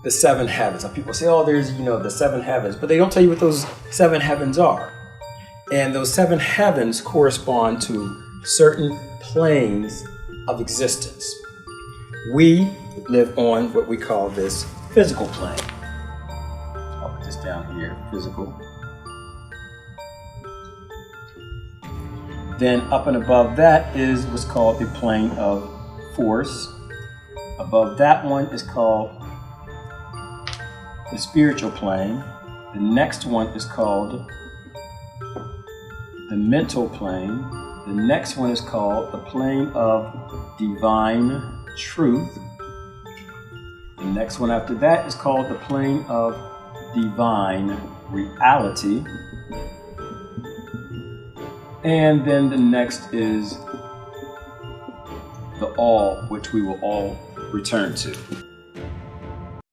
the seven heavens. Some people say, oh, there's, the seven heavens, but they don't tell you what those seven heavens are. And those seven heavens correspond to certain planes of existence. We live on what we call this physical plane. I'll put this down here, physical. Then up and above that is what's called the plane of force. Above that one is called the spiritual plane. The next one is called the mental plane. The next one is called the plane of divine truth. The next one after that is called the plane of divine reality. And then the next is the all, which we will all return to.